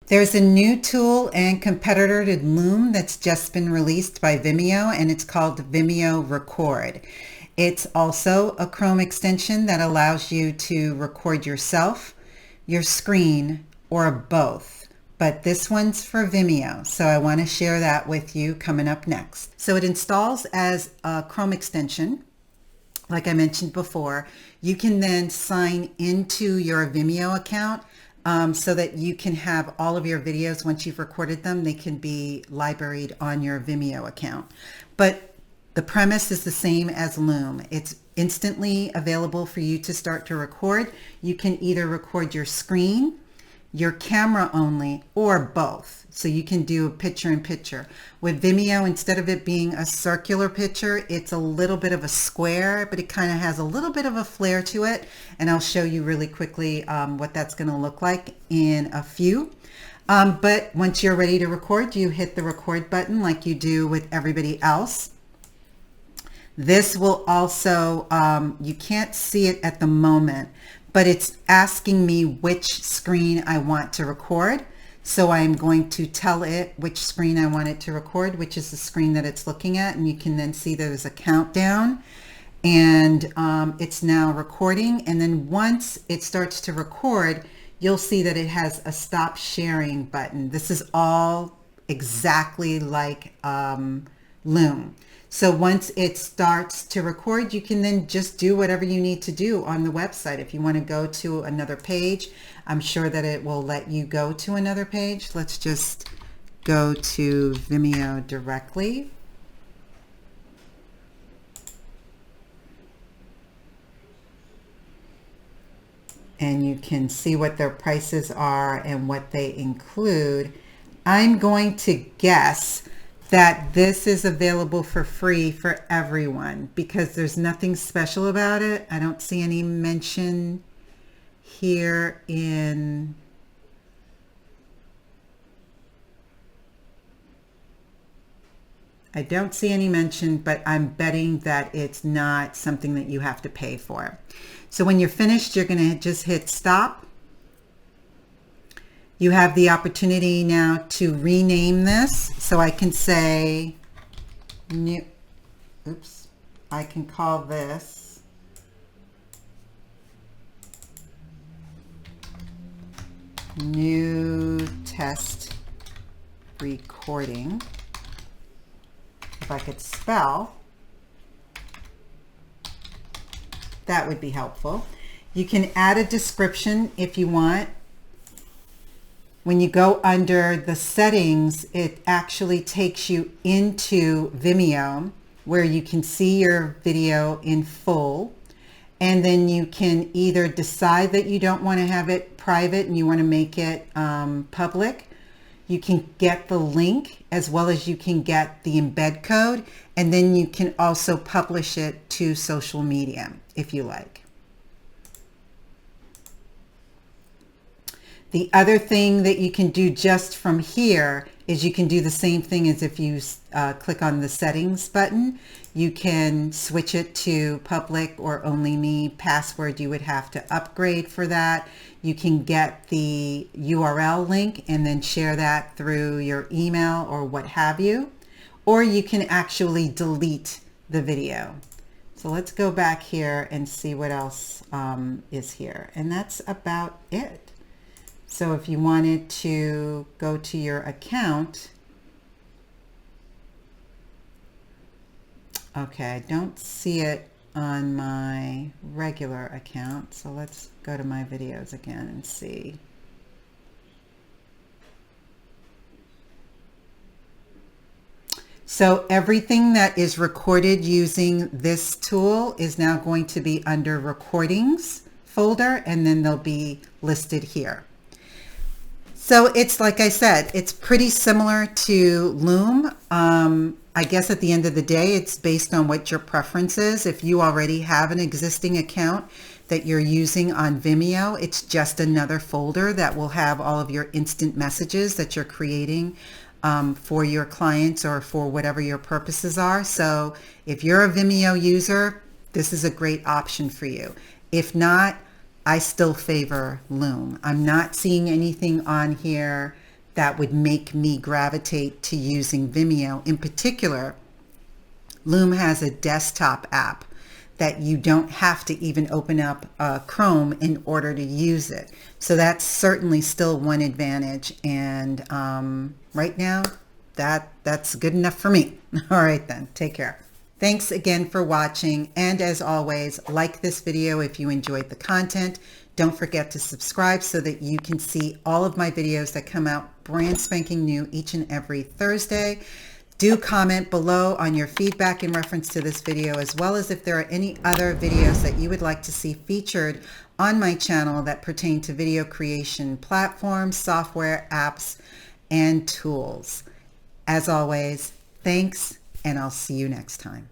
There's a new tool and competitor to Loom that's just been released by Vimeo, and it's called Vimeo Record. It's also a Chrome extension that allows you to record yourself, your screen, or both. But this one's for Vimeo, so I want to share that with you coming up next. So it installs as a Chrome extension. Like I mentioned before, you can then sign into your Vimeo account so that you can have all of your videos. Once you've recorded them, they can be libraried on your Vimeo account. But the premise is the same as Loom. It's instantly available for you to start to record. You can either record your screen, your camera only, or both. So you can do a picture in picture. With Vimeo, instead of it being a circular picture, it's a little bit of a square, but it kind of has a little bit of a flair to it. And I'll show you really quickly what that's going to look like in a few. But once you're ready to record, you hit the record button like you do with everybody else. This will also, you can't see it at the moment, but it's asking me which screen I want to record. So I'm going to tell it which screen I want it to record, which is the screen that it's looking at. And you can then see there's a countdown, and it's now recording. And then once it starts to record, you'll see that it has a stop sharing button. This is all exactly like Loom. So once it starts to record, you can then just do whatever you need to do on the website. If you want to go to another page, I'm sure that it will let you go to another page. Let's just go to Vimeo directly. And you can see what their prices are and what they include. I'm going to guess that this is available for free for everyone because there's nothing special about it. I don't see any mention here in I don't see any mention, but I'm betting that it's not something that you have to pay for. So when you're finished, you're going to just hit stop. You have the opportunity now to rename this. So I can say, I can call this new test recording. If I could spell, that would be helpful. You can add a description if you want. When you go under the settings, it actually takes you into Vimeo where you can see your video in full. And then you can either decide that you don't want to have it private and you want to make it public. You can get the link as well as you can get the embed code. And then you can also publish it to social media if you like. The other thing that you can do just from here is you can do the same thing as if you click on the settings button. You can switch it to public or only me. Password, you would have to upgrade for that. You can get the URL link and then share that through your email or what have you. Or you can actually delete the video. So let's go back here and see what else is here. And that's about it. So if you wanted to go to your account, okay, I don't see it on my regular account. So let's go to my videos again and see. So everything that is recorded using this tool is now going to be under recordings folder, and then they'll be listed here. So it's like I said, it's pretty similar to Loom. I guess at the end of the day, it's based on what your preference is. If you already have an existing account that you're using on Vimeo, it's just another folder that will have all of your instant messages that you're creating for your clients or for whatever your purposes are. So if you're a Vimeo user, this is a great option for you. If not, I still favor Loom. I'm not seeing anything on here that would make me gravitate to using Vimeo. In particular, Loom has a desktop app that you don't have to even open up Chrome in order to use it. So that's certainly still one advantage. And right now, that's good enough for me. All right then, take care. Thanks again for watching. And as always, like this video if you enjoyed the content. Don't forget to subscribe so that you can see all of my videos that come out brand spanking new each and every Thursday. Do comment below on your feedback in reference to this video, as well as if there are any other videos that you would like to see featured on my channel that pertain to video creation platforms, software, apps, and tools. As always, thanks, and I'll see you next time.